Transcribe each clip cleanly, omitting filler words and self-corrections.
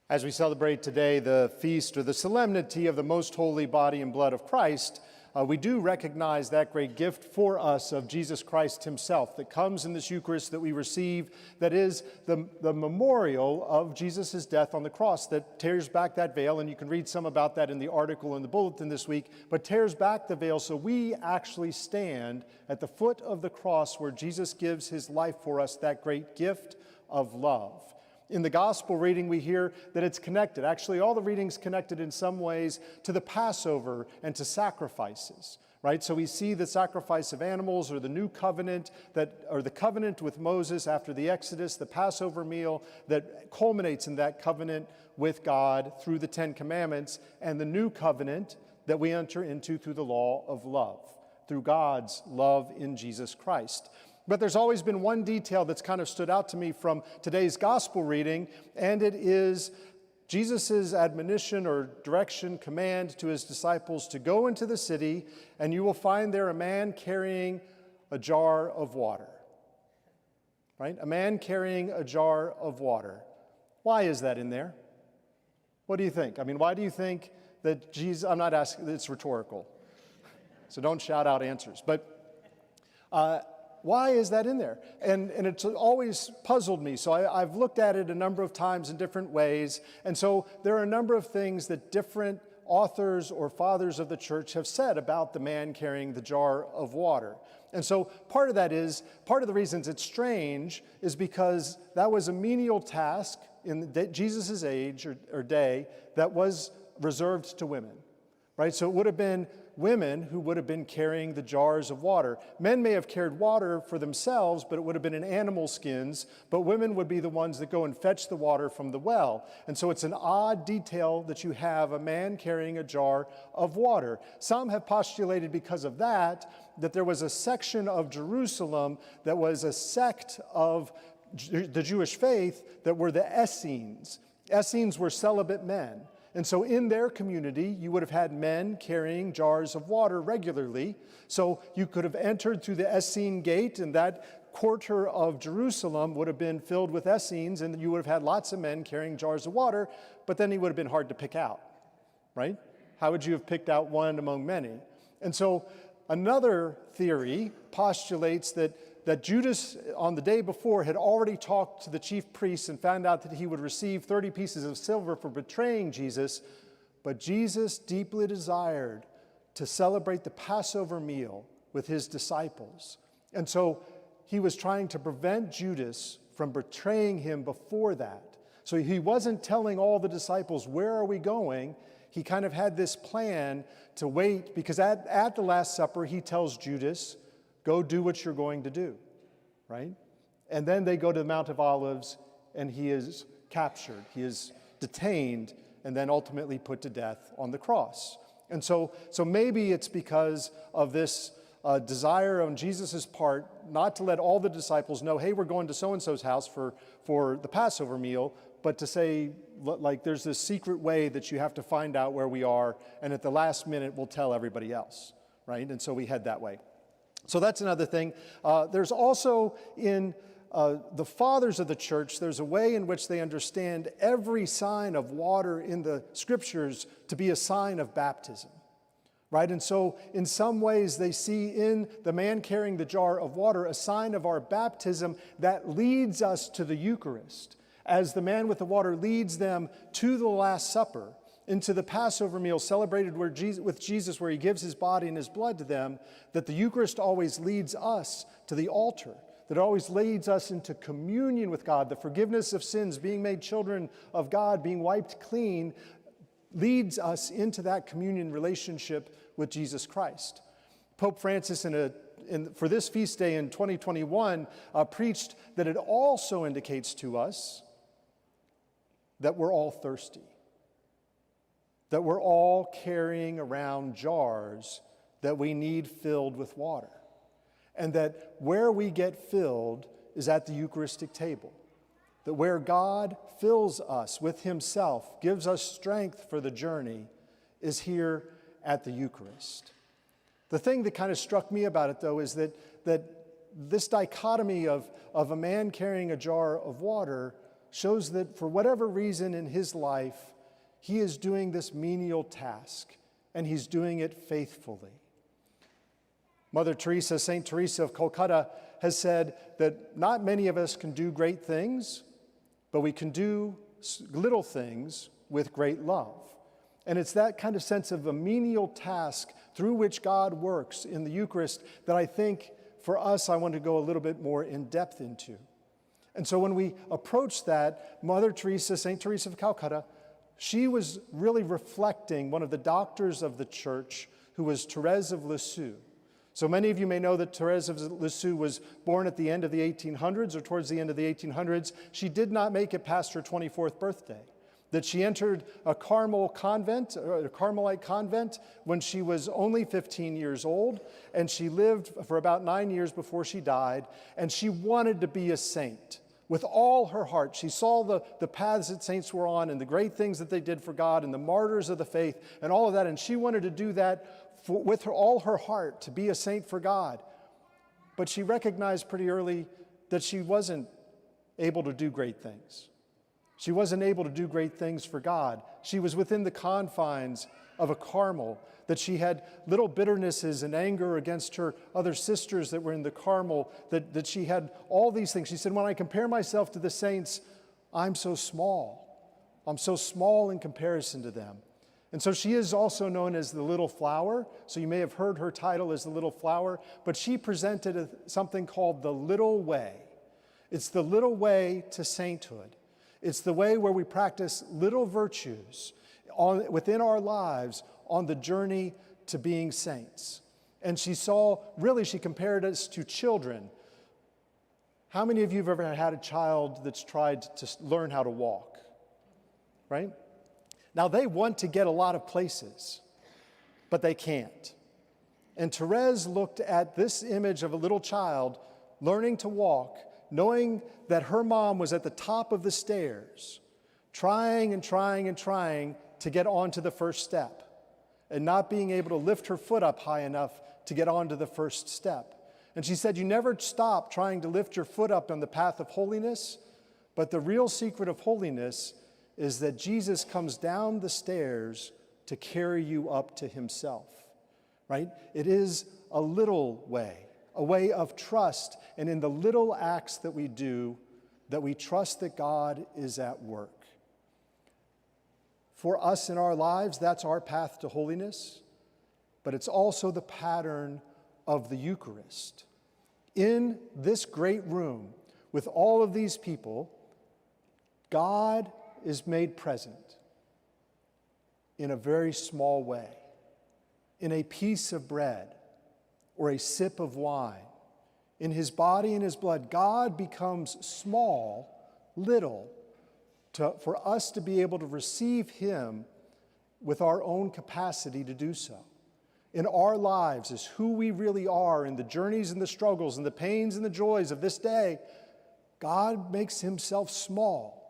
As we celebrate today the feast or the solemnity of the most holy body and blood of Christ, we do recognize that great gift for us of Jesus Christ himself that comes in this Eucharist that we receive, that is the memorial of Jesus' death on the cross, that tears back that veil, and you can read some about that in the article in the bulletin this week, but tears back the veil so we actually stand at the foot of the cross where Jesus gives his life for us, that great gift of love. In the gospel reading, we hear that it's connected. Actually, all the readings connected in some ways to the Passover and to sacrifices, right? So we see the sacrifice of animals or the new covenant or the covenant with Moses after the Exodus, the Passover meal that culminates in that covenant with God through the Ten Commandments, and the new covenant that we enter into through the law of love, through God's love in Jesus Christ. But there's always been one detail that's kind of stood out to me from today's gospel reading, and it is Jesus' admonition or direction, command to his disciples to go into the city, and you will find there a man carrying a jar of water. Right? A man carrying a jar of water. Why is that in there? What do you think? I mean, why do you think that Jesus, I'm not asking, it's rhetorical, so don't shout out answers, but why is that in there? And it's always puzzled me. So I've looked at it a number of times in different ways. And so there are a number of things that different authors or fathers of the church have said about the man carrying the jar of water. And so part of the reasons it's strange is because that was a menial task in Jesus' age or day that was reserved to women, right? So it would have been women who would have been carrying the jars of water. Men may have carried water for themselves, but it would have been in animal skins, but women would be the ones that go and fetch the water from the well. And so it's an odd detail that you have a man carrying a jar of water. Some have postulated because of that there was a section of Jerusalem that was a sect of the Jewish faith that were the Essenes. Essenes were celibate men. And so in their community, you would have had men carrying jars of water regularly. So you could have entered through the Essene gate, and that quarter of Jerusalem would have been filled with Essenes, and you would have had lots of men carrying jars of water, but then he would have been hard to pick out, right? How would you have picked out one among many? And so another theory postulates that Judas, on the day before, had already talked to the chief priests and found out that he would receive 30 pieces of silver for betraying Jesus, but Jesus deeply desired to celebrate the Passover meal with his disciples. And so he was trying to prevent Judas from betraying him before that. So he wasn't telling all the disciples, where are we going? He kind of had this plan to wait, because at the Last Supper, he tells Judas, go do what you're going to do, right? And then they go to the Mount of Olives, and he is captured. He is detained and then ultimately put to death on the cross. And so maybe it's because of this desire on Jesus' part not to let all the disciples know, hey, we're going to so-and-so's house for the Passover meal, but to say, like, there's this secret way that you have to find out where we are, and at the last minute we'll tell everybody else, right? And so we head that way. So that's another thing. There's also in the fathers of the church, there's a way in which they understand every sign of water in the scriptures to be a sign of baptism, right? And so in some ways they see in the man carrying the jar of water a sign of our baptism that leads us to the Eucharist, as the man with the water leads them to the Last Supper, into the Passover meal celebrated with Jesus, where he gives his body and his blood to them, that the Eucharist always leads us to the altar, that always leads us into communion with God. The forgiveness of sins, being made children of God, being wiped clean, leads us into that communion relationship with Jesus Christ. Pope Francis, for this feast day in 2021, preached that it also indicates to us that we're all thirsty, that we're all carrying around jars that we need filled with water, and that where we get filled is at the Eucharistic table, that where God fills us with himself, gives us strength for the journey, is here at the Eucharist. The thing that kind of struck me about it, though, is that this dichotomy of a man carrying a jar of water shows that for whatever reason in his life, he is doing this menial task, and he's doing it faithfully. Mother Teresa, St. Teresa of Calcutta, has said that not many of us can do great things, but we can do little things with great love. And it's that kind of sense of a menial task through which God works in the Eucharist that I think for us I want to go a little bit more in depth into. And so when we approach that, Mother Teresa, St. Teresa of Calcutta, she was really reflecting one of the doctors of the church who was Thérèse of Lisieux. So many of you may know that Thérèse of Lisieux was born at the end of the 1800s or towards the end of the 1800s. She did not make it past her 24th birthday. That she entered a Carmelite convent when she was only 15 years old, and she lived for about 9 years before she died, and she wanted to be a saint. With all her heart, she saw the paths that saints were on and the great things that they did for God and the martyrs of the faith and all of that, and she wanted to do that with all her heart, to be a saint for God. But she recognized pretty early that she wasn't able to do great things. She wasn't able to do great things for God. She was within the confines of a Carmel, that she had little bitternesses and anger against her other sisters that were in the Carmel, that she had all these things. She said, when I compare myself to the saints, I'm so small. I'm so small in comparison to them. And so she is also known as the Little Flower. So you may have heard her title as the Little Flower, but she presented something called the Little Way. It's the little way to sainthood. It's the way where we practice little virtues within our lives on the journey to being saints. And she compared us to children. How many of you have ever had a child that's tried to learn how to walk? Right? Now, they want to get a lot of places, but they can't. And Thérèse looked at this image of a little child learning to walk, knowing that her mom was at the top of the stairs, trying and trying and trying to get onto the first step, and not being able to lift her foot up high enough to get onto the first step. And she said, you never stop trying to lift your foot up on the path of holiness, but the real secret of holiness is that Jesus comes down the stairs to carry you up to himself, right? It is a little way, a way of trust, and in the little acts that we do, that we trust that God is at work. For us in our lives, that's our path to holiness, but it's also the pattern of the Eucharist. In this great room, with all of these people, God is made present in a very small way, in a piece of bread or a sip of wine. In his body and his blood, God becomes small, little, for us to be able to receive him with our own capacity to do so. In our lives, as who we really are, in the journeys and the struggles and the pains and the joys of this day, God makes himself small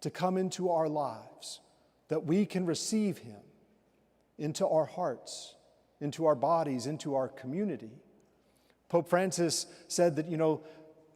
to come into our lives, that we can receive him into our hearts, into our bodies, into our community. Pope Francis said that,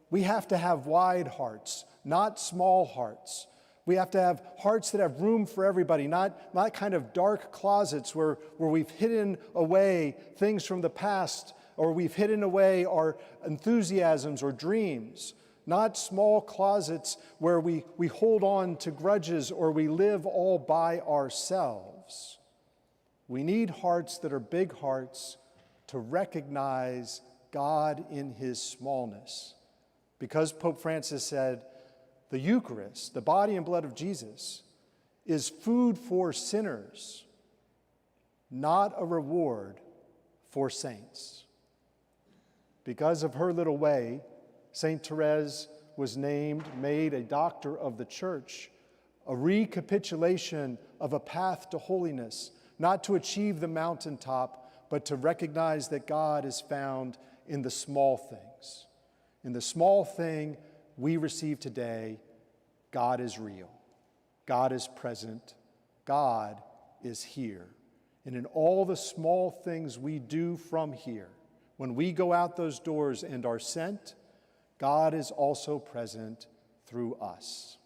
we have to have wide hearts, not small hearts. We have to have hearts that have room for everybody, not kind of dark closets where we've hidden away things from the past, or we've hidden away our enthusiasms or dreams. Not small closets where we hold on to grudges or we live all by ourselves. We need hearts that are big hearts to recognize God in his smallness. Because Pope Francis said, the Eucharist, the body and blood of Jesus, is food for sinners, not a reward for saints. Because of her little way, St. Thérèse was made a doctor of the church, a recapitulation of a path to holiness, not to achieve the mountaintop, but to recognize that God is found in the small things. In the small thing we receive today, God is real. God is present. God is here. And in all the small things we do from here, when we go out those doors and are sent, God is also present through us.